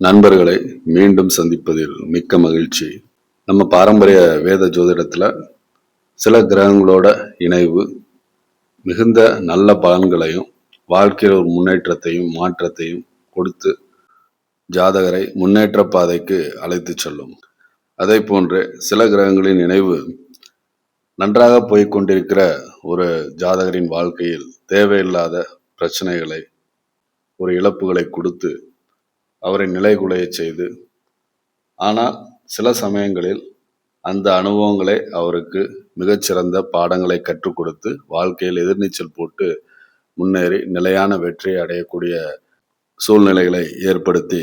நண்பர்களை மீண்டும் சந்திப்பதில் மிக்க மகிழ்ச்சி. நம்ம பாரம்பரிய வேத ஜோதிடத்துல சில கிரகங்களோட இணைவு மிகுந்த நல்ல பலன்களையும் வாழ்க்கையில் ஒரு முன்னேற்றத்தையும் மாற்றத்தையும் கொடுத்து ஜாதகரை முன்னேற்ற பாதைக்கு அழைத்து செல்லும். அதை போன்று சில கிரகங்களின் இணைவு நன்றாக போய்கொண்டிருக்கிற ஒரு ஜாதகரின் வாழ்க்கையில் தேவையில்லாத பிரச்சனைகளை ஒரு இழப்புகளை கொடுத்து அவரை நிலைகுலைய செய்து, ஆனால் சில சமயங்களில் அந்த அனுபவங்களை அவருக்கு மிகச்சிறந்த பாடங்களை கற்றுக் கொடுத்து வாழ்க்கையில் எதிர்நீச்சல் போட்டு முன்னேறி நிலையான வெற்றியை அடையக்கூடிய சூழ்நிலைகளை ஏற்படுத்தி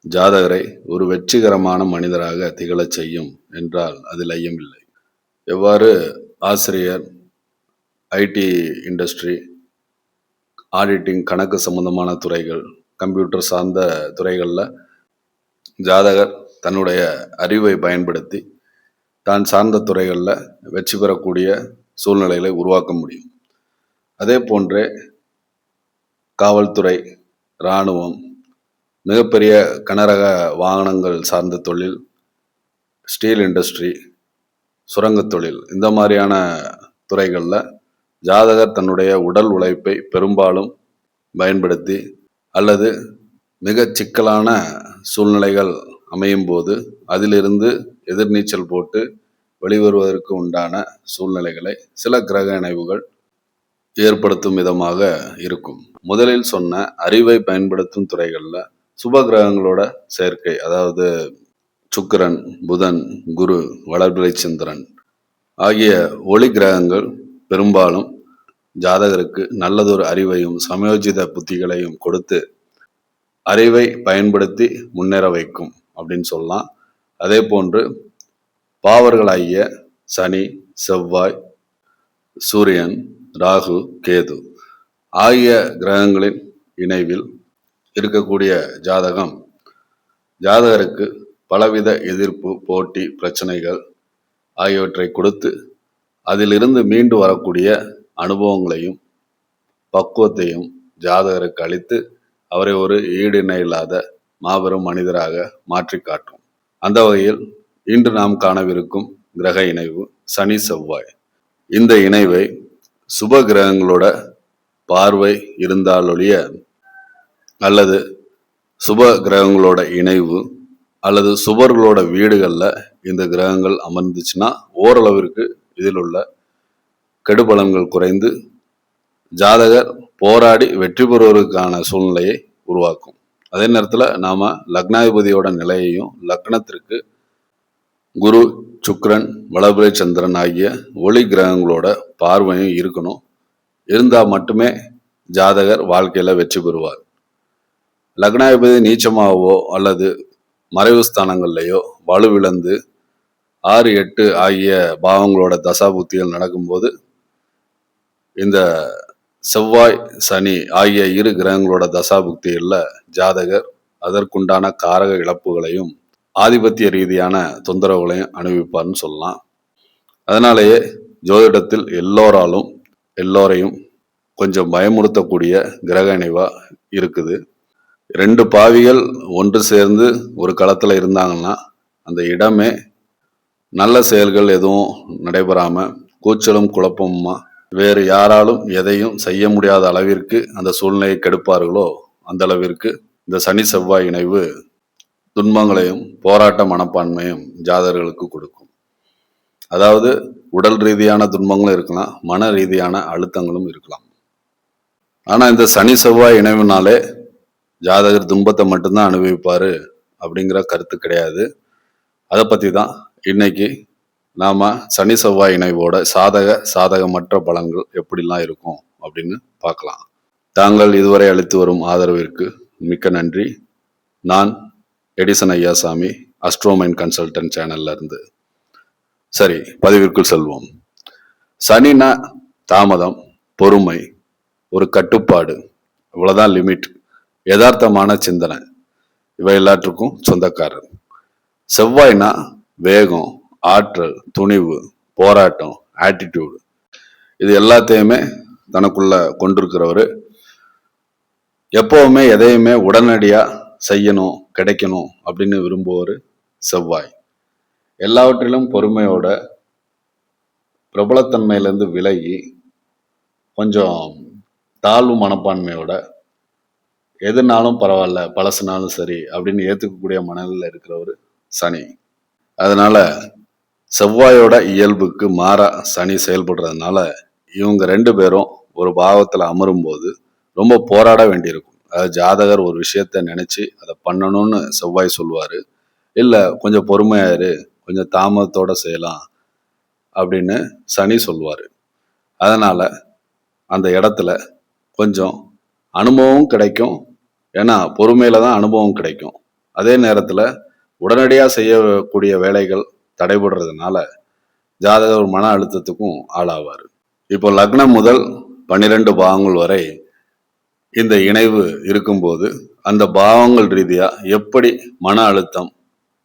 ஜாதகரை ஒரு வெற்றிகரமான மனிதராக திகழச் செய்யும் என்றால் அதில் ஐயமில்லை. எவ்வாறு ஆசிரியர், ஐடி இண்டஸ்ட்ரி, ஆடிட்டிங், கணக்கு சம்பந்தமான துறைகள், கம்ப்யூட்டர் சார்ந்த துறைகளில் ஜாதகர் தன்னுடைய அறிவை பயன்படுத்தி தான் சார்ந்த துறைகளில் வெற்றி பெறக்கூடிய சூழ்நிலைகளை உருவாக்க முடியும். அதே போன்றே காவல்துறை, இராணுவம், மிகப்பெரிய கனரக வாகனங்கள் சார்ந்த தொழில், ஸ்டீல் இண்டஸ்ட்ரி, சுரங்க தொழில், இந்த மாதிரியான துறைகளில் ஜாதகர் தன்னுடைய உடல் உழைப்பை பெரும்பாலும் பயன்படுத்தி அல்லது மிக சிக்கலான சூழ்நிலைகள் அமையும் போது அதிலிருந்து எதிர்நீச்சல் போட்டு வெளிவருவதற்கு உண்டான சூழ்நிலைகளை சில கிரக இணைவுகள் ஏற்படுத்தும் விதமாக இருக்கும். முதலில் சொன்ன அறிவை பயன்படுத்தும் துறைகளில் சுப கிரகங்களோட சேர்க்கை, அதாவது சுக்கிரன், புதன், குரு, வளர்பிறை சந்திரன் ஆகிய ஒளி கிரகங்கள் பெரும்பாலும் ஜாதகருக்கு நல்லதொரு அறிவையும் சமயோஜித புத்திகளையும் கொடுத்து அறிவை பயன்படுத்தி முன்னேற வைக்கும் அப்படின்னு சொல்லலாம். அதே போன்று பாவர்களாகிய சனி, செவ்வாய், சூரியன், ராகு, கேது ஆகிய கிரகங்களின் இணைவில் இருக்கக்கூடிய ஜாதகம் ஜாதகருக்கு பலவித எதிர்ப்பு, போட்டி, பிரச்சனைகள் ஆகியவற்றை கொடுத்து அதிலிருந்து மீண்டு வரக்கூடிய அனுபவங்களையும் பக்குவத்தையும் ஜாதகருக்கு அளித்து அவரை ஒரு ஈடு இணை இல்லாத மாபெரும் மனிதராக மாற்றி காட்டும். அந்த வகையில் இன்று நாம் காணவிருக்கும் கிரக இணைவு சனி செவ்வாய். இந்த இணைவை சுப கிரகங்களோட பார்வை இருந்தாலொழிய அல்லது சுப கிரகங்களோட இணைவு அல்லது சுபர்களோட வீடுகளில் இந்த கிரகங்கள் அமர்ந்துச்சுன்னா ஓரளவிற்கு இதில் உள்ள கெடுபலன்கள் குறைந்து ஜாதகர் போராடி வெற்றி பெறுவதற்கான சூழ்நிலையை உருவாக்கும். அதே நேரத்தில் நாம லக்னாதிபதியோட நிலையையும் லக்னத்திற்கு குரு, சுக்கிரன், வளர்பிறை சந்திரன் ஆகிய ஒளி கிரகங்களோட பார்வையும் இருக்கணும். இருந்தால் மட்டுமே ஜாதகர் வாழ்க்கையில வெற்றி பெறுவார். லக்னாதிபதி நீச்சமாகவோ அல்லது மறைவு ஸ்தானங்கள்லையோ வலுவிழந்து 6, 8 ஆகிய பாவங்களோட தசாபுத்திகள் நடக்கும்போது இந்த செவ்வாய், சனி ஆகிய இரு கிரகங்களோட தசாபுக்திகளில் ஜாதகர் அதற்குண்டான காரக இழப்புகளையும் ஆதிபத்திய ரீதியான தொந்தரவுகளையும் அனுபவிப்பார்னு சொல்லலாம். அதனாலேயே ஜோதிடத்தில் எல்லோரையும் கொஞ்சம் பயமுறுத்தக்கூடிய கிரக இணைவா இருக்குது. 2 பாவிகள் ஒன்று சேர்ந்து ஒரு களத்துல இருந்தாங்கன்னா அந்த இடமே நல்ல செயல்கள் எதுவும் நடைபெறாம கூச்சலும் குழப்பமுமா வேறு யாராலும் எதையும் செய்ய முடியாத அளவிற்கு அந்த சூழ்நிலையை கெடுப்பார்களோ அந்த அளவிற்கு இந்த சனி செவ்வாய் இணைவு துன்பங்களையும் போராட்ட மனப்பான்மையும் ஜாதகர்களுக்கு கொடுக்கும். அதாவது உடல் ரீதியான துன்பங்களும் இருக்கலாம், மன ரீதியான அழுத்தங்களும் இருக்கலாம். ஆனா இந்த சனி செவ்வாய் இணைவுனாலே ஜாதகர் துன்பத்தை மட்டும்தான் அனுபவிப்பாரு அப்படிங்கிற கருத்து கிடையாது. அதை பத்தி தான் இன்னைக்கு நாம சனி செவ்வாய் இணைவோட சாதகமற்ற பலன்கள் எப்படிலாம் இருக்கும் அப்படின்னு பார்க்கலாம். தாங்கள் இதுவரை அளித்து வரும் ஆதரவிற்கு மிக்க நன்றி. நான் எடிசன் ஐயாசாமி, அஸ்ட்ரோமைன் கன்சல்டன்ட் சேனல்ல இருந்து. சரி, பதிவிற்குள் செல்வோம். சனினா தாமதம், பொறுமை, ஒரு கட்டுப்பாடு, இவ்வளவுதான் லிமிட், யதார்த்தமான சிந்தனை, இவை எல்லாற்றுக்கும் சொந்தக்காரர். செவ்வாய்னா வேகம், ஆற்றல், துணிவு, போராட்டம், ஆட்டிடியூடு, இது எல்லாத்தையுமே தனக்குள்ள கொண்டிருக்கிறவர். எப்பவுமே எதையுமே உடனடியா செய்யணும், கிடைக்கணும் அப்படின்னு விரும்புவர் செவ்வாய். எல்லாவற்றிலும் பொறுமையோட, பிரபலத்தன்மையிலேருந்து விலகி கொஞ்சம் தாழ்வு மனப்பான்மையோட, எதுனாலும் பரவாயில்ல, பழசுனாலும் சரி அப்படின்னு ஏற்றுக்கக்கூடிய மனநிலையில் இருக்கிறவர் சனி. அதனால செவ்வாயோட இயல்புக்கு மாறா சனி செயல்படுறதுனால இவங்க 2 பேரும் ஒரு பாவத்தில் அமரும் போது ரொம்ப போராட வேண்டியிருக்கும். அதாவது ஜாதகர் ஒரு விஷயத்த நினைச்சு அதை பண்ணணும்னு செவ்வாய் சொல்லுவாரு. இல்லை கொஞ்சம் பொறுமையாயிரு, கொஞ்சம் தாமதத்தோட செய்யலாம் அப்படின்னு சனி சொல்லுவார். அதனால அந்த இடத்துல கொஞ்சம் அனுபவம் கிடைக்கும். ஏன்னா பொறுமையில தான் அனுபவம் கிடைக்கும். அதே நேரத்தில் உடனடியாக செய்யக்கூடிய வேலைகள் தடைபடுறதுனால ஜாதகர் மன அழுத்தத்துக்கும் ஆளாவார். இப்போ லக்னம் முதல் 12 பாவங்கள் வரை இந்த இணைவு இருக்கும்போது அந்த பாவங்கள் ரீதியா எப்படி மன அழுத்தம்,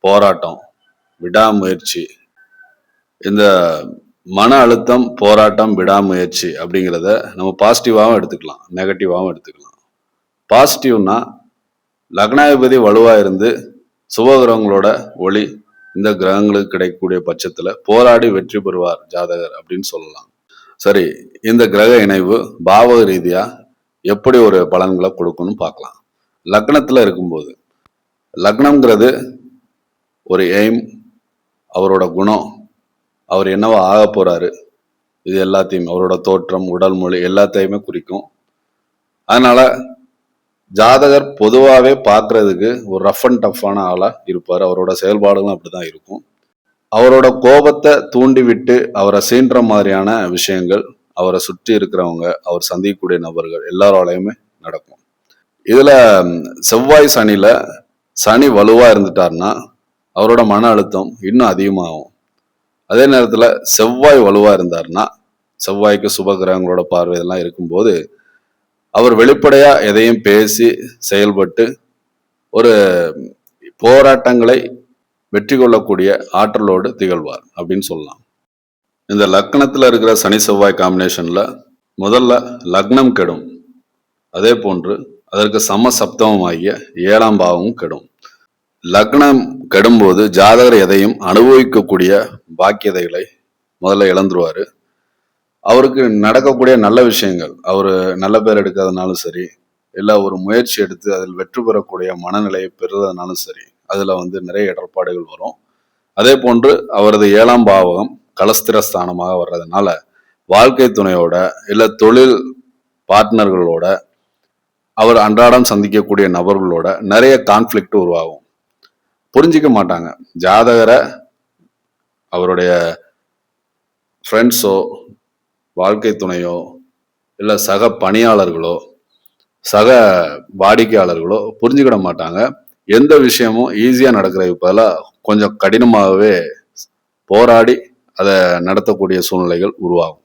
போராட்டம், விடாமுயற்சி, இந்த மன அழுத்தம், போராட்டம், விடாமுயற்சி அப்படிங்கிறத நம்ம பாசிட்டிவாகவும் எடுத்துக்கலாம், நெகட்டிவாகவும் எடுத்துக்கலாம். பாசிட்டிவ்னா லக்னாதிபதி வலுவா இருந்து சுபகிரகங்களோட ஒளி இந்த கிரகங்களுக்கு கிடைக்கக்கூடிய பட்சத்துல போராடி வெற்றி பெறுவார் ஜாதகர் அப்படின்னு சொல்லலாம். சரி, இந்த கிரக இணைவு பாவக ரீதியா எப்படி ஒரு பலன்களை கொடுக்கும்னு பார்க்கலாம். லக்னத்துல இருக்கும்போது, லக்னம்ங்கிறது ஒரு எய்ம், அவரோட குணம், அவர் என்னவோ ஆக போறாரு, இது எல்லாத்தையும் அவரோட தோற்றம், உடல் மொழி எல்லாத்தையுமே குறிக்கும். அதனால ஜாதகர் பொதுவாகவே பார்க்கறதுக்கு ஒரு ரஃப் அண்ட் டஃப்பான ஆளா இருப்பார். அவரோட செயல்பாடுகளும் அப்படிதான் இருக்கும். அவரோட கோபத்தை தூண்டி விட்டு அவரை சீன்ற மாதிரியான விஷயங்கள் அவரை சுற்றி இருக்கிறவங்க, அவர் சந்திக்கக்கூடிய நபர்கள் எல்லாராலையுமே நடக்கும். இதுல செவ்வாய் சனியில சனி வலுவா இருந்துட்டாருன்னா அவரோட மன அழுத்தம் இன்னும் அதிகமாகும். அதே நேரத்துல செவ்வாய் வலுவா இருந்தாருன்னா, செவ்வாய்க்கு சுப கிரகங்களோட பார்வை இதெல்லாம் இருக்கும்போது அவர் வெளிப்படையா எதையும் பேசி செயல்பட்டு ஒரு போராட்டங்களை வெற்றி கொள்ளக்கூடிய ஆற்றலோடு திகழ்வார் அப்படின்னு சொல்லலாம். இந்த லக்னத்துல இருக்கிற சனி செவ்வாய் காம்பினேஷன்ல முதல்ல லக்னம் கெடும், அதே போன்று அதற்கு சம சப்தமமாகிய 7ஆம் பாவமும் கெடும். லக்னம் கெடும்போது ஜாதகர் எதையும் அனுபவிக்கக்கூடிய பாக்கியதைகளை முதல்ல இழந்துருவாரு. அவருக்கு நடக்கக்கூடிய நல்ல விஷயங்கள், அவர் நல்ல பேர் எடுக்கிறதுனாலும் சரி, இல்லை ஒரு முயற்சி எடுத்து அதில் வெற்றி பெறக்கூடிய மனநிலையை பெறுறதுனாலும் சரி, அதுல நிறைய இடர்பாடுகள் வரும். அதே போன்று அவரது 7ஆம் பாவகம் கலஸ்திர ஸ்தானமாக வர்றதுனால வாழ்க்கை துணையோட இல்லை தொழில் பார்ட்னர்களோட, அவர் அன்றாடம் சந்திக்கக்கூடிய நபர்களோட நிறைய கான்ஃப்ளிக்ட் உருவாகும். புரிஞ்சிக்க மாட்டாங்க. ஜாதகரை அவருடைய ஃப்ரெண்ட்ஸோ, வாழ்க்கை துணையோ, இல்லை சக பணியாளர்களோ, சக வாடிக்கையாளர்களோ புரிஞ்சுக்கிட மாட்டாங்க. எந்த விஷயமும் ஈஸியா நடக்கிறதுக்கு பதிலாக கொஞ்சம் கடினமாகவே போராடி அதை நடத்தக்கூடிய சூழ்நிலைகள் உருவாகும்.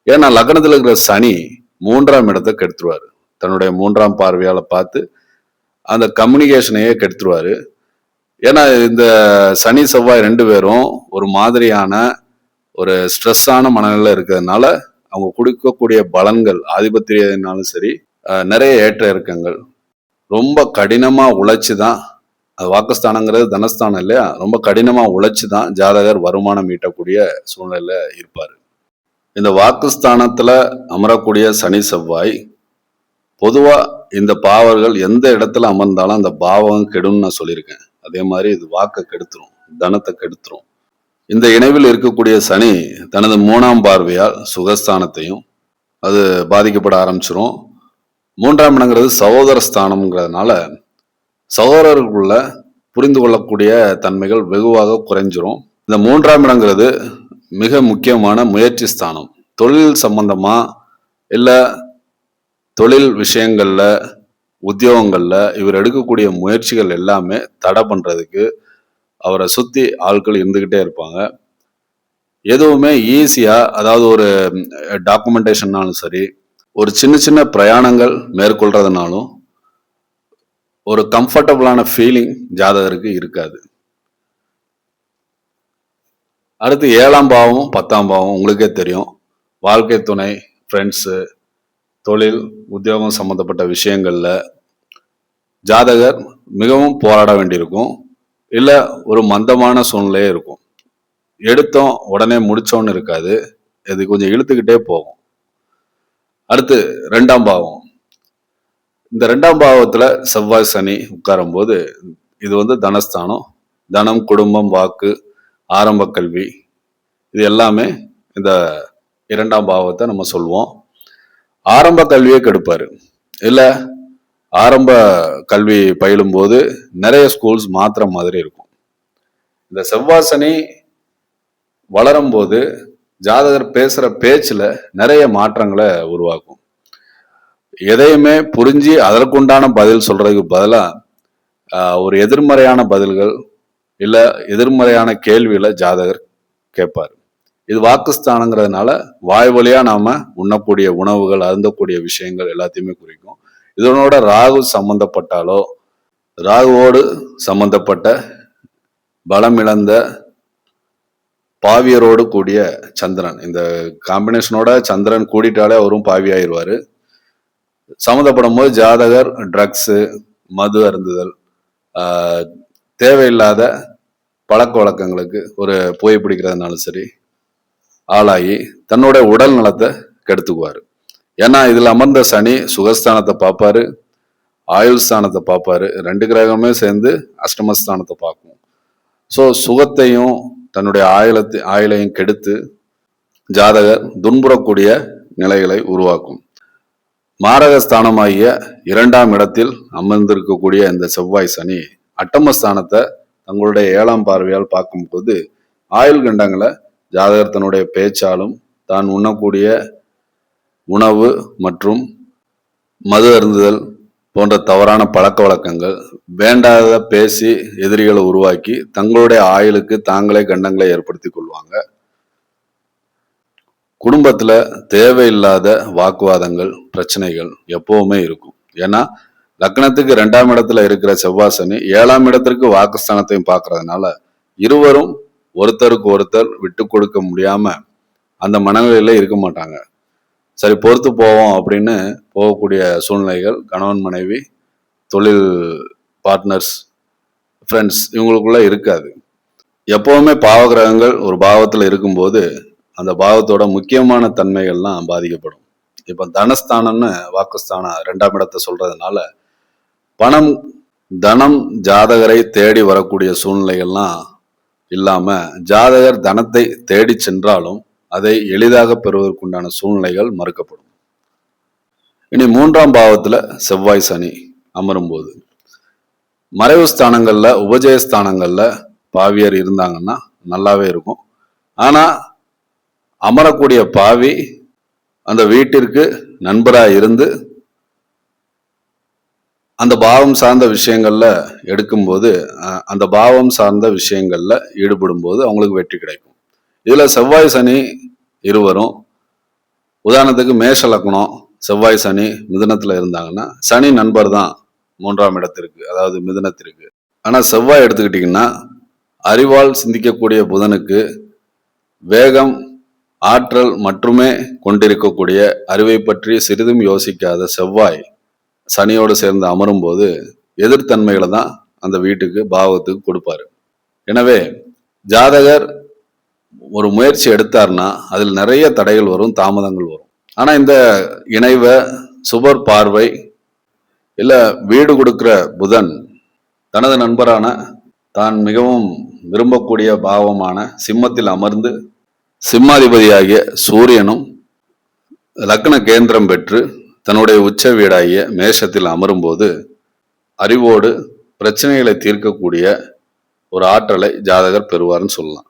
ஏன்னா லக்னத்தில் இருக்கிற சனி 3ஆம் இடத்தை கெடுத்துருவாரு. தன்னுடைய 3ஆம் பார்வையால பார்த்து அந்த கம்யூனிகேஷனையே கெடுத்துருவாரு. ஏன்னா இந்த சனி செவ்வாய் 2 பேரும் ஒரு மாதிரியான ஒரு ஸ்ட்ரெஸ்ஸான மனநிலை இருக்கிறதுனால அவங்க கொடுக்கக்கூடிய பலன்கள் ஆதிபத்தியனாலும் சரி, நிறைய ஏற்ற இறக்கங்கள், ரொம்ப கடினமா உழைச்சுதான், அது வாக்குஸ்தானங்கிறது தனஸ்தானம் இல்லையா, ரொம்ப கடினமா உழைச்சுதான் ஜாதகர் வருமானம் ஈட்டக்கூடிய சூழ்நிலையில இருப்பாரு. இந்த வாக்குஸ்தானத்துல அமரக்கூடிய சனி செவ்வாய் பொதுவா இந்த பாவர்கள் எந்த இடத்துல அமர்ந்தாலும் அந்த பாவகம் கெடும்னு நான் சொல்லியிருக்கேன். அதே மாதிரி இது வாக்கை கெடுத்துரும், தனத்தை கெடுத்துரும். இந்த இணைவில் இருக்கக்கூடிய சனி தனது 3ஆம் பார்வையால் சுகஸ்தானத்தையும் அது பாதிக்கப்பட ஆரம்பிச்சிரும். 3ஆம் இடங்கிறது சகோதர ஸ்தானம்ங்கிறதுனால சகோதரர்களுக்குள்ள புரிந்து கொள்ளக்கூடிய தன்மைகள் வெகுவாக குறைஞ்சிரும். இந்த 3ஆம் இடங்கிறது மிக முக்கியமான முயற்சி ஸ்தானம். தொழில் சம்பந்தமா இல்லை தொழில் விஷயங்கள்ல, உத்தியோகங்கள்ல இவர் எடுக்கக்கூடிய முயற்சிகள் எல்லாமே தடை பண்றதுக்கு அவரை சுத்தி ஆட்கள் இருந்துகிட்டே இருப்பாங்க. எதுவுமே ஈஸியா, அதாவது ஒரு டாக்குமெண்டேஷன்னாலும் சரி, ஒரு சின்ன சின்ன பிரயாணங்கள் மேற்கொள்றதுனாலும் ஒரு கம்ஃபர்டபுளான ஃபீலிங் ஜாதகருக்கு இருக்காது. அடுத்து 7ஆம் பாவமும் 10ஆம் பாவம் உங்களுக்கே தெரியும். வாழ்க்கை துணை, ஃப்ரெண்ட்ஸு, தொழில், உத்தியோகம் சம்பந்தப்பட்ட விஷயங்கள்ல ஜாதகர் மிகவும் போராட வேண்டியிருக்கும். இல்ல ஒரு மந்தமான சூழ்நிலையே இருக்கும். எடுத்தோம் உடனே முடிச்சோன்னு இருக்காது. இது கொஞ்சம் இழுத்துக்கிட்டே போகும். அடுத்து 2ஆம் பாவம். இந்த 2ஆம் பாவத்துல செவ்வாய் சனி உட்காரும்போது இது தனஸ்தானம். தனம், குடும்பம், வாக்கு, ஆரம்ப கல்வி இது எல்லாமே இந்த 2ஆம் பாவத்தை நம்ம சொல்லுவோம். ஆரம்ப கல்வியை கெடுப்பாரு. இல்ல ஆரம்ப கல்வி பயிலும் போது நிறைய ஸ்கூல்ஸ் மாத்துற மாதிரி இருக்கும். இந்த செவ்வாய் சனி வளரும் போது ஜாதகர் பேசுற பேச்சுல நிறைய மாற்றங்களை உருவாக்கும். எதையுமே புரிஞ்சு அதற்குண்டான பதில் சொல்றதுக்கு பதிலா ஒரு எதிர்மறையான பதில்கள் இல்ல எதிர்மறையான கேள்விகளை ஜாதகர் கேட்பார். இது வாக்குஸ்தானங்கிறதுனால வாய் வழியா நாம உண்ணக்கூடிய உணவுகள், அருந்தக்கூடிய விஷயங்கள் எல்லாத்தையுமே குறிக்கும். இதனோட ராகு சம்பந்தப்பட்டாலோ, ராகுவோடு சம்பந்தப்பட்ட பலம் இழந்த பாவியரோடு கூடிய சந்திரன், இந்த காம்பினேஷனோட சந்திரன் கூடிட்டாலே அவரும் பாவி ஆயிடுவாரு. சம்மந்தப்படும் போது ஜாதகர் ட்ரக்ஸு, மது அருந்துதல், தேவையில்லாத பழக்க வழக்கங்களுக்கு ஒரு புகைப்பிடிக்கிறதுனாலும் சரி ஆளாகி தன்னோட உடல் நலத்தை கெடுத்துக்குவாரு. ஏன்னா இதுல அமர்ந்த சனி சுகஸ்தானத்தை பார்ப்பாரு, ஆயுள் ஸ்தானத்தை பார்ப்பாரு. 2 கிரகமே சேர்ந்து அஷ்டமஸ்தானத்தை பார்க்கும். ஸோ சுகத்தையும் தன்னுடைய ஆயுளையும் கெடுத்து ஜாதகர் துன்புறக்கூடிய நிலைகளை உருவாக்கும். மாரகஸ்தானமாகிய 2ஆம் இடத்தில் அமர்ந்திருக்கக்கூடிய இந்த செவ்வாய் சனி அட்டமஸ்தானத்தை தங்களுடைய 7ஆம் பார்வையால் பார்க்கும்போது ஆயுள் கண்டங்களை ஜாதகர் தன்னுடைய பேச்சாலும் தான் உண்ணக்கூடிய உணவு மற்றும் மது அருந்துதல் போன்ற தவறான பழக்க வழக்கங்கள், வேண்டாத பேசி எதிரிகளை உருவாக்கி தங்களுடைய ஆயுளுக்கு தாங்களே கண்டங்களை ஏற்படுத்தி கொள்வாங்க. குடும்பத்துல தேவையில்லாத வாக்குவாதங்கள், பிரச்சனைகள் எப்பவுமே இருக்கும். ஏன்னா லக்னத்துக்கு 2ஆம் இடத்துல இருக்கிற செவ்வாய் சனி 7ஆம் இடத்திற்கு வாக்குஸ்தானத்தையும் பார்க்கறதுனால இருவரும் ஒருத்தருக்கு ஒருத்தர் விட்டு கொடுக்க முடியாம அந்த மனநிலையில இருக்க மாட்டாங்க. சரி பொறுத்து போவோம் அப்படின்னு போகக்கூடிய சூழ்நிலைகள் கணவன் மனைவி, தொழில் பார்ட்னர்ஸ், ஃப்ரெண்ட்ஸ் இவங்களுக்குள்ள இருக்காது. எப்பவுமே பாவகிரகங்கள் ஒரு பாவத்துல இருக்கும்போது அந்த பாவத்தோட முக்கியமான தன்மைகள்லாம் பாதிக்கப்படும். இப்ப தனஸ்தானம்னு வாக்குஸ்தானம் 2ஆம் இடத்தை சொல்றதுனால பணம், தனம் ஜாதகரை தேடி வரக்கூடிய சூழ்நிலைகள்லாம் இல்லாம ஜாதகர் தனத்தை தேடி சென்றாலும் அதை எளிதாக பெறுவதற்குண்டான சூழ்நிலைகள் மறுக்கப்படும். இனி 3ஆம் பாவத்துல செவ்வாய் சனி அமரும் போது மறைவு ஸ்தானங்கள்ல, உபஜயஸ்தானங்கள்ல பாவியர் இருந்தாங்கன்னா நல்லாவே இருக்கும். ஆனா அமரக்கூடிய பாவி அந்த வீட்டிற்கு நண்பரா இருந்து அந்த பாவம் சார்ந்த விஷயங்கள்ல எடுக்கும்போது அந்த பாவம் சார்ந்த விஷயங்கள்ல ஈடுபடும் போது அவங்களுக்கு வெற்றி கிடைக்கும். இதுல செவ்வாய் சனி இருவரும் உதாரணத்துக்கு மேஷ லக்னம் செவ்வாய் சனி மிதுனத்துல இருந்தாங்கன்னா சனி நண்பர் தான் 3ஆம் இடத்திற்கு, அதாவது மிதுனத்திற்கு. ஆனா செவ்வாய் எடுத்துக்கிட்டீங்கன்னா அறிவால் சிந்திக்கக்கூடிய புதனுக்கு வேகம், ஆற்றல் மட்டுமே கொண்டிருக்கக்கூடிய அறிவை பற்றி சிறிதும் யோசிக்காத செவ்வாய் சனியோடு சேர்ந்து அமரும் போது எதிர்த்தன்மைகளை தான் அந்த வீட்டுக்கு பாவத்துக்கு கொடுப்பாரு. எனவே ஜாதகர் ஒரு முயற்சி எடுத்தார்னா அதில் நிறைய தடைகள் வரும், தாமதங்கள் வரும். ஆனா இந்த இணைவை சுபர் பார்வை இல்ல வீடு கொடுக்கிற புதன் தனது நண்பரான தான் மிகவும் விரும்பக்கூடிய பாவமான சிம்மத்தில் அமர்ந்து சிம்மாதிபதியாகிய சூரியனும் லக்ன கேந்திரம் பெற்று தன்னுடைய உச்ச வீடாகிய மேஷத்தில் அமரும் போது அறிவோடு பிரச்சனைகளை தீர்க்கக்கூடிய ஒரு ஆற்றலை ஜாதகர் பெறுவார்னு சொல்லலாம்.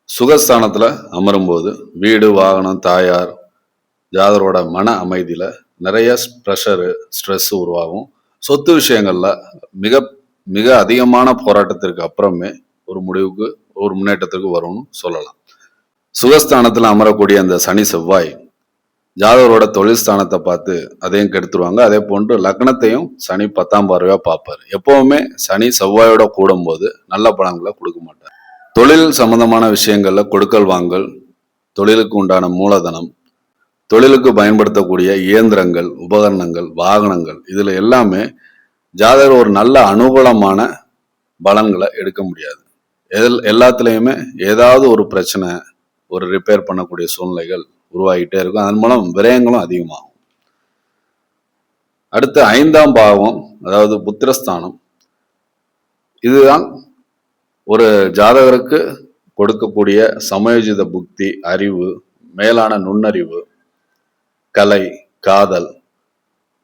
சுகஸ்தானத்துல அமரும் போது வீடு, வாகனம், தாயார், ஜாதகரோட மன அமைதியில நிறைய ப்ரெஷரு, ஸ்ட்ரெஸ் உருவாகும். சொத்து விஷயங்கள்ல மிக மிக அதிகமான போராட்டத்திற்கு அப்புறமே ஒரு முடிவுக்கு, ஒரு முன்னேற்றத்துக்கு வரும்னு சொல்லலாம். சுகஸ்தானத்துல அமரக்கூடிய அந்த சனி செவ்வாய் ஜாதகரோட தொழில் ஸ்தானத்தை பார்த்து அதையும் கெடுத்துருவாங்க. அதே போன்று லக்னத்தையும் சனி 10ஆம் பார்வையா பார்ப்பாரு. எப்பவுமே சனி செவ்வாயோட கூடும் போது நல்ல பலன்களை கொடுக்க மாட்டார். தொழில் சம்பந்தமான விஷயங்கள்ல கொடுக்கல் வாங்கல், தொழிலுக்கு உண்டான மூலதனம், தொழிலுக்கு பயன்படுத்தக்கூடிய இயந்திரங்கள், உபகரணங்கள், வாகனங்கள் இதுல எல்லாமே ஜாதகர் ஒரு நல்ல அனுகூலமான பலன்களை எடுக்க முடியாது. எல்லாத்துலேயுமே ஏதாவது ஒரு பிரச்சனை, ஒரு ரிப்பேர் பண்ணக்கூடிய சூழ்நிலைகள் உருவாகிட்டே இருக்கும். அதன் மூலம் விரயங்களும் அதிகமாகும். அடுத்து 5ஆம் பாவம், அதாவது புத்திரஸ்தானம். இதுதான் ஒரு ஜாதகருக்கு கொடுக்கக்கூடிய சமயோஜித புக்தி, அறிவு, மேலான நுண்ணறிவு, கலை, காதல்,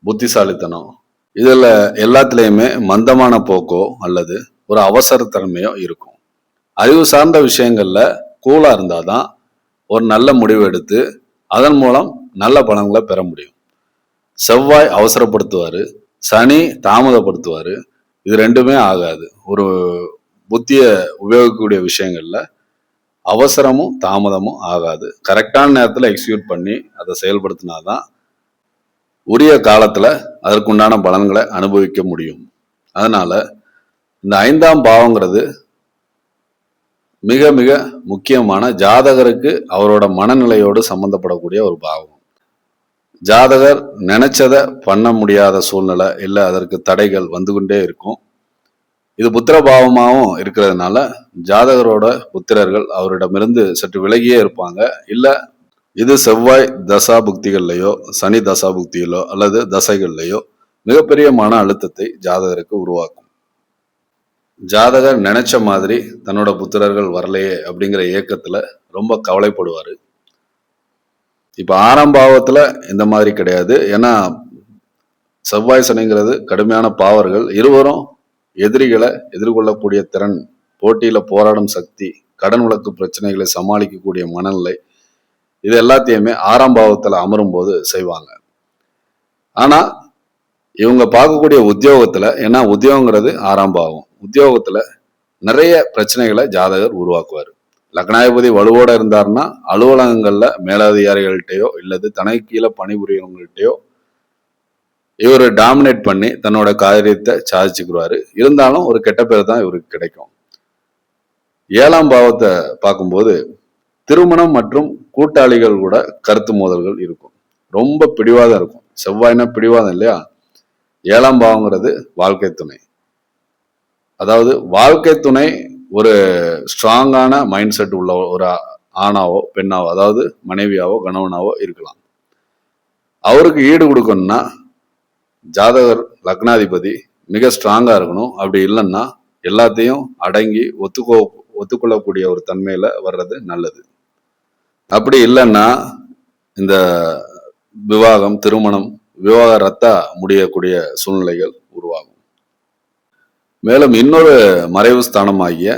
புத்திசாலித்தனம், இதுல எல்லாத்துலேயுமே மந்தமான போக்கோ அல்லது ஒரு அவசரத்தன்மையோ இருக்கும். அறிவு சார்ந்த விஷயங்கள்ல கூலா இருந்தாதான் ஒரு நல்ல முடிவு எடுத்து அதன் மூலம் நல்ல பலன்களை பெற முடியும். செவ்வாய் அவசரப்படுத்துவாரு, சனி தாமதப்படுத்துவாரு. இது ரெண்டுமே ஆகாது. ஒரு புத்திய உபயோகிக்கக்கூடிய விஷயங்கள்ல அவசரமும் தாமதமும் ஆகாது. கரெக்டான நேரத்துல எக்ஸிக்யூட் பண்ணி அதை செயல்படுத்தினாதான் உரிய காலத்துல அதற்குண்டான பலன்களை அனுபவிக்க முடியும். அதனால இந்த 5ஆம் பாவங்கிறது மிக மிக முக்கியமான, ஜாதகருக்கு அவரோட மனநிலையோடு சம்பந்தப்படக்கூடிய ஒரு பாவம். ஜாதகர் நினைச்சதை பண்ண முடியாத சூழ்நிலை இல்லை, அதற்கு தடைகள் வந்து கொண்டே இருக்கும். இது புத்திர பாவமாகவும் இருக்கிறதுனால ஜாதகரோட புத்திரர்கள் அவரிடமிருந்து சற்று விலகியே இருப்பாங்க. இல்லை இது செவ்வாய் தசா புக்திகள்லையோ சனி தசா புக்திகளோ அல்லது தசைகள்லையோ மிகப்பெரிய மன அழுத்தத்தை ஜாதகருக்கு உருவாக்கும். ஜாதகர் நினைச்ச மாதிரி தன்னோட புத்திரர்கள் வரலையே அப்படிங்கிற ஏக்கத்துல ரொம்ப கவலைப்படுவாரு. இப்ப 6ஆம் பாவத்துல இந்த மாதிரி கிடையாது. ஏன்னா செவ்வாய் சனிங்கிறது கடுமையான பாவர்கள். இருவரும் எதிரிகளை எதிர்கொள்ளக்கூடிய திறன், போட்டியில போராடும் சக்தி, கடன் வழக்கு பிரச்சனைகளை சமாளிக்கக்கூடிய மனநிலை, இது எல்லாத்தையுமே 6ஆம் பாவத்துல அமரும் போது செய்வாங்க. ஆனா இவங்க பார்க்கக்கூடிய உத்தியோகத்துல, ஏன்னா உத்தியோகங்கிறது 6ஆம் பாவம், உத்தியோகத்துல நிறைய பிரச்சனைகளை ஜாதகர் உருவாக்குவார். லக்னாதிபதி வலுவோட இருந்தாருன்னா அலுவலகங்கள்ல மேலதிகாரிகள்கிட்டயோ இல்லது தனக்கு கீழே பணிபுரியவங்கள்ட்டையோ இவர் டாமினேட் பண்ணி தன்னோட காரியத்தை சாதிச்சுக்குருவாரு. இருந்தாலும் ஒரு கெட்ட பேர் தான் இவருக்கு கிடைக்கும். 7ஆம் பாவத்தை பார்க்கும்போது திருமணம் மற்றும் கூட்டாளிகள் கூட கருத்து மோதல்கள் இருக்கும். ரொம்ப பிடிவாதம் இருக்கும். செவ்வாய்னா பிடிவாதம் இல்லையா? 7ஆம் பாவங்கிறது வாழ்க்கை துணை. அதாவது வாழ்க்கை துணை ஒரு ஸ்ட்ராங்கான மைண்ட் செட் உள்ள ஒரு ஆணாவோ பெண்ணாவோ, அதாவது மனைவியாவோ கணவனாவோ இருக்கலாம். அவருக்கு ஈடு கொடுக்கணும்னா ஜாதகர் லக்னாதிபதி மிக ஸ்ட்ராங்கா இருக்கணும். அப்படி இல்லைன்னா எல்லாத்தையும் அடங்கி ஒத்துக்கொள்ளக்கூடிய ஒரு தன்மையில வர்றது நல்லது. அப்படி இல்லைன்னா இந்த விவாகம், திருமணம், விவாகரத்தா முடியக்கூடிய சூழ்நிலைகள் உருவாகும். மேலும் இன்னொரு மறைவு ஸ்தானமாகிய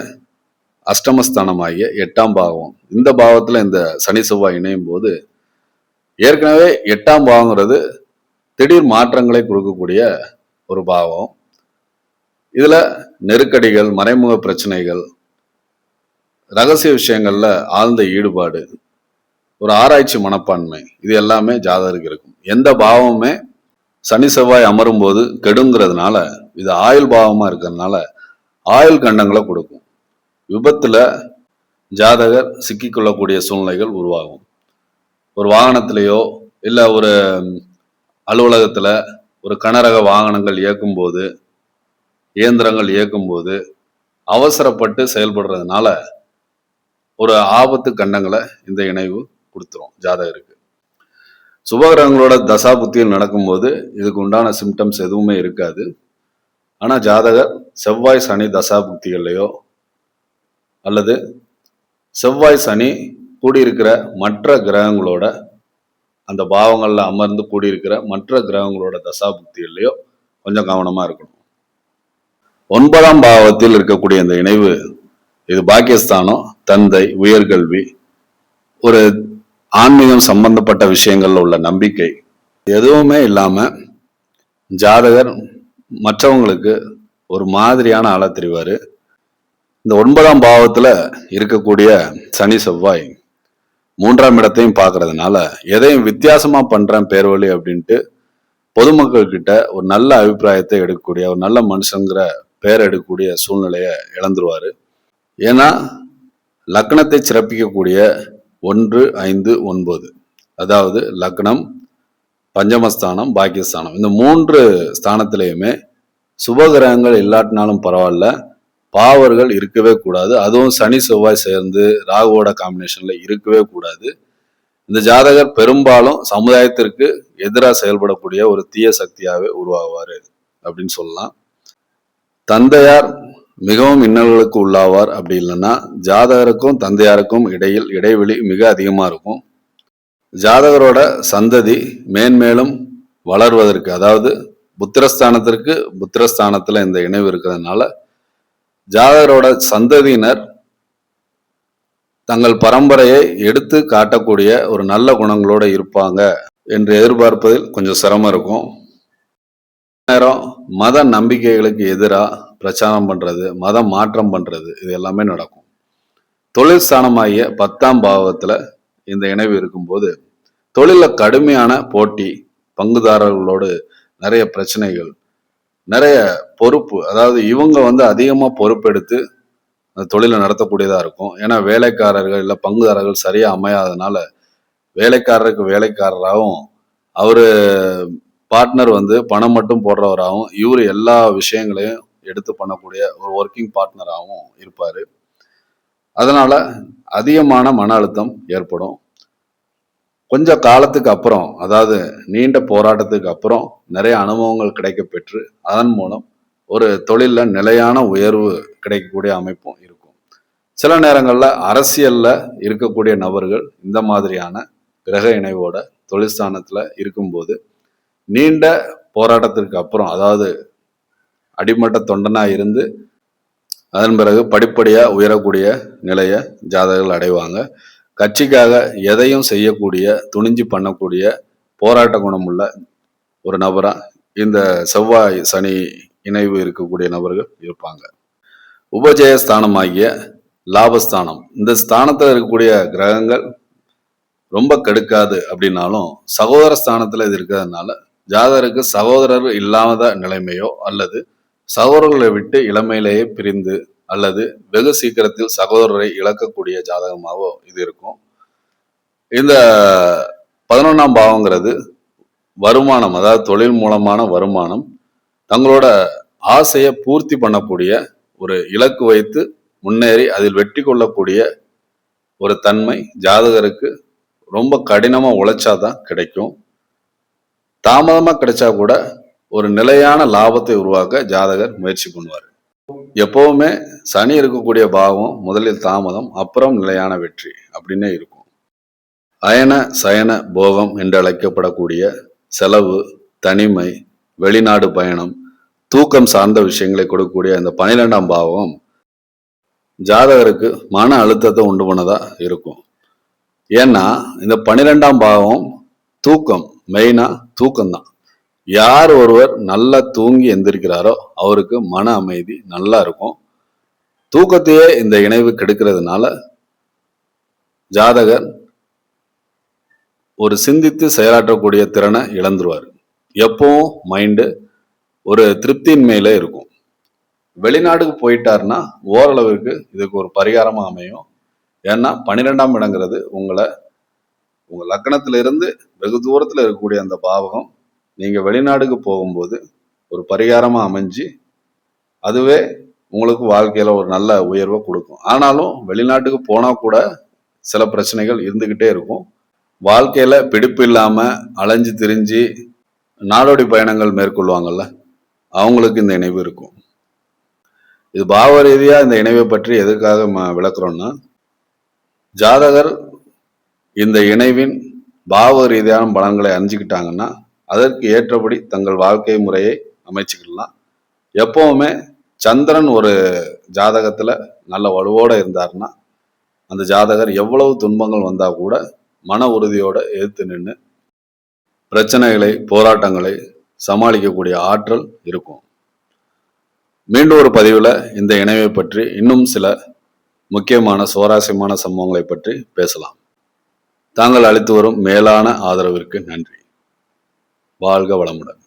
அஷ்டமஸ்தானமாகிய 8ஆம் பாவம், இந்த பாவத்துல இந்த சனி செவ்வாய் இணையும் போது ஏற்கனவே 8ஆம் பாவங்கிறது திடீர் மாற்றங்களை கொடுக்கக்கூடிய ஒரு பாவம். இதுல நெருக்கடிகள், மறைமுக பிரச்சனைகள், ரகசிய விஷயங்கள்ல ஆழ்ந்த ஈடுபாடு, ஒரு ஆராய்ச்சி மனப்பான்மை, இது எல்லாமே ஜாதகருக்கு இருக்கும். எந்த பாவமுமே சனி செவ்வாய் அமரும் போது கெடுங்கிறதுனால, இது ஆயுள் பாவமா இருக்கிறதுனால ஆயுள் கண்டங்களை கொடுக்கும். விபத்துல ஜாதகர் சிக்கிக்கொள்ளக்கூடிய சூழ்நிலைகள் உருவாகும். ஒரு வாகனத்திலேயோ இல்லை ஒரு அலுவலகத்துல ஒரு கனரக வாகனங்கள் இயக்கும்போது, இயந்திரங்கள் இயக்கும்போது அவசரப்பட்டு செயல்படுறதுனால ஒரு ஆபத்து கண்டங்களை இந்த இணைவு கொடுத்துரும் ஜாதகருக்கு. சுபகிரகங்களோட தசா புத்தியில் நடக்கும்போது இதுக்கு உண்டான சிம்டம்ஸ் எதுவுமே இருக்காது. ஆனா ஜாதகர் செவ்வாய் சனி தசா புக்திகள்லையோ அல்லது செவ்வாய் சனி கூடியிருக்கிற மற்ற கிரகங்களோட, அந்த பாவங்கள்ல அமர்ந்து கூடியிருக்கிற மற்ற கிரகங்களோட தசா புக்திகள்லையோ கொஞ்சம் கவனமா இருக்கணும். 9ஆம் பாவத்தில் இருக்கக்கூடிய இந்த இணைவு, இது பாக்கியஸ்தானம், தந்தை, உயர்கல்வி, ஒரு ஆன்மீகம் சம்பந்தப்பட்ட விஷயங்கள்ல உள்ள நம்பிக்கை எதுவுமே இல்லாம ஜாதகர் மற்றவங்களுக்கு ஒரு மாதிரியான ஆளா தெரிவாரு. இந்த 9ஆம் பாவத்துல இருக்கக்கூடிய சனி செவ்வாய் 3ஆம் இடத்தையும் பார்க்கறதுனால எதையும் வித்தியாசமா பண்றேன் பேர்வழி அப்படின்ட்டு பொதுமக்கள் கிட்ட ஒரு நல்ல அபிப்பிராயத்தை எடுக்கக்கூடிய, ஒரு நல்ல மனுஷங்கிற பெயர் எடுக்கக்கூடிய சூழ்நிலையை இழந்துருவாரு. ஏன்னா லக்னத்தை சிறப்பிக்கக்கூடிய 1, 5, 9, அதாவது லக்னம், பஞ்சமஸ்தானம், பாக்கியஸ்தானம், இந்த 3 ஸ்தானத்திலையுமே சுபகிரகங்கள் இல்லாட்டினாலும் பரவாயில்ல, பாவர்கள் இருக்கவே கூடாது. அதுவும் சனி செவ்வாய் சேர்ந்து ராகுவோட காம்பினேஷன்ல இருக்கவே கூடாது. இந்த ஜாதகர் பெரும்பாலும் சமுதாயத்திற்கு எதிராக செயல்படக்கூடிய ஒரு தீய சக்தியாவே உருவாகுவாரு அப்படின்னு சொல்லலாம். தந்தையார் மிகவும் இன்னல்களுக்கு உள்ளாவார். அப்படி இல்லைன்னா ஜாதகருக்கும் தந்தையாருக்கும் இடைவெளி மிக அதிகமா இருக்கும். ஜாதகரோட சந்ததி மேன்மேலும் வளர்வதற்கு, அதாவது புத்திரஸ்தானத்துல இந்த இணைவு இருக்கிறதுனால ஜாதகரோட சந்ததியினர் தங்கள் பரம்பரையை எடுத்து காட்டக்கூடிய ஒரு நல்ல குணங்களோட இருப்பாங்க என்று எதிர்பார்ப்பதில் கொஞ்சம் சிரமம் இருக்கும். நேரம் மத நம்பிக்கைகளுக்கு எதிராக பிரச்சாரம் பண்றது, மதம் மாற்றம் பண்றது, இது எல்லாமே நடக்கும். தொழில் ஸ்தானமாகிய 10ஆம் பாவகத்துல இந்த இணைவு இருக்கும்போது தொழில கடுமையான போட்டி, பங்குதாரர்களோடு நிறைய பிரச்சனைகள், நிறைய பொறுப்பு, அதாவது இவங்க அதிகமா பொறுப்பெடுத்து அந்த தொழிலை நடத்தக்கூடியதா இருக்கும். ஏன்னா வேலைக்காரர்கள் இல்லை பங்குதாரர்கள் சரியா அமையாதனால வேலைக்காரருக்கு வேலைக்காரராகவும் அவரு பார்ட்னர் பணம் மட்டும் போடுறவராகவும் இவரு எல்லா விஷயங்களையும் எடுத்து பண்ணக்கூடிய ஒரு ஒர்க்கிங் பார்ட்னராகவும் இருப்பாரு. அதனால அதிகமான மன அழுத்தம் ஏற்படும். கொஞ்ச காலத்துக்கு அப்புறம், அதாவது நீண்ட போராட்டத்துக்கு அப்புறம் நிறைய அனுபவங்கள் கிடைக்க பெற்று அதன் மூலம் ஒரு தொழில்ல நிலையான உயர்வு கிடைக்கக்கூடிய அமைப்பும் இருக்கும். சில நேரங்கள்ல அரசியல்ல இருக்கக்கூடிய நபர்கள் இந்த மாதிரியான கிரக இணைவோட தொழிற்ஸ்தானத்துல இருக்கும்போது நீண்ட போராட்டத்திற்கு அப்புறம், அதாவது அடிமட்ட தொண்டனா இருந்து அதன் பிறகு படிப்படியா உயரக்கூடிய நிலைய ஜாதகர்கள் அடைவாங்க. கட்சிக்காக எதையும் செய்யக்கூடிய, துணிஞ்சு பண்ணக்கூடிய போராட்ட குணமுள்ள ஒரு நபரா இந்த செவ்வாய் சனி இணைவு இருக்கக்கூடிய நபர்கள் இருப்பாங்க. உபஜயஸ்தானமாகிய லாபஸ்தானம், இந்த ஸ்தானத்துல இருக்கக்கூடிய கிரகங்கள் ரொம்ப கெடுக்காது அப்படின்னாலும் சகோதர ஸ்தானத்துல இது இருக்கிறதுனால ஜாதகருக்கு சகோதரர் இல்லாத நிலைமையோ அல்லது சகோதரர்களை விட்டு இளமையிலேயே பிரிந்து அல்லது வெகு சீக்கிரத்தில் சகோதரரை இழக்கக்கூடிய ஜாதகமாகவோ இது இருக்கும். இந்த 11ஆம் பாவங்கிறது வருமானம், அதாவது தொழில் மூலமான வருமானம், தங்களோட ஆசையை பூர்த்தி பண்ணக்கூடிய ஒரு இலக்கு வைத்து முன்னேறி அதில் வெற்றி கொள்ளக்கூடிய ஒரு தன்மை ஜாதகருக்கு ரொம்ப கடினமா உழைச்சாதான் கிடைக்கும். தாமதமா கிடைச்சா கூட ஒரு நிலையான லாபத்தை உருவாக்க ஜாதகர் முயற்சி பண்ணுவார். எப்பவுமே சனி இருக்கக்கூடிய பாவம் முதலில் தாமதம், அப்புறம் நிலையான வெற்றி அப்படின்னு இருக்கும். அயன சயன போகம் என்று அழைக்கப்படக்கூடிய செலவு, தனிமை, வெளிநாடு பயணம், தூக்கம் சார்ந்த விஷயங்களை கொடுக்கக்கூடிய இந்த 12ஆம் பாவம் ஜாதகருக்கு மன அழுத்தத்தை உண்டு பண்ணதா இருக்கும். ஏன்னா இந்த 12ஆம் பாவம் தூக்கம், மெயினா தூக்கம் தான். யார் ஒருவர் நல்லா தூங்கி எந்திரிக்கிறாரோ அவருக்கு மன அமைதி நல்லா இருக்கும். தூக்கத்தையே இந்த இணைவு கெடுக்கிறதுனால ஜாதகர் ஒரு சிந்தித்து செயலாற்றக்கூடிய திறனை இழந்துருவார். எப்பவும் மைண்டு ஒரு திருப்தியின்மையில இருக்கும். வெளிநாடுக்கு போயிட்டாருன்னா ஓரளவுக்கு இதுக்கு ஒரு பரிகாரமா அமையும். ஏன்னா 12ஆம் இடங்கிறது உங்க லக்னத்துல இருந்து வெகு தூரத்துல இருக்கக்கூடிய அந்த பாவகம் நீங்க வெளிநாடுக்கு போகும்போது ஒரு பரிகாரமா அமைஞ்சு அதுவே உங்களுக்கு வாழ்க்கையில ஒரு நல்ல உயர்வை கொடுக்கும். ஆனாலும் வெளிநாட்டுக்கு போனா கூட சில பிரச்சனைகள் இருந்துகிட்டே இருக்கும். வாழ்க்கையில பிடிப்பு இல்லாம அலைஞ்சு திரிஞ்சு நாடோடி பயணங்கள் மேற்கொள்வாங்கல்ல, அவங்களுக்கு இந்த இணைவு இருக்கும். இது பாவ ரீதியா இந்த இணைவை பற்றி எதற்காக விளக்குறோம்னா, ஜாதகர் இந்த இணைவின் பாவ ரீதியான பலன்களை அறிஞ்சுக்கிட்டாங்கன்னா அதற்கு ஏற்றபடி தங்கள் வாழ்க்கை முறையை அமைச்சுக்கலாம். எப்பவுமே சந்திரன் ஒரு ஜாதகத்துல நல்ல வலுவோட இருந்தாருன்னா அந்த ஜாதகர் எவ்வளவு துன்பங்கள் வந்தா கூட மன உறுதியோட எதிர்த்து நின்று பிரச்சனைகளை, போராட்டங்களை சமாளிக்கக்கூடிய ஆற்றல் இருக்கும். மீண்டும் ஒரு பதிவுல இந்த இணைவை பற்றி இன்னும் சில முக்கியமான சுவாரஸ்யமான சம்பவங்களை பற்றி பேசலாம். தாங்கள் அளித்து வரும் மேலான ஆதரவிற்கு நன்றி. வாழ்க வளமுடன்.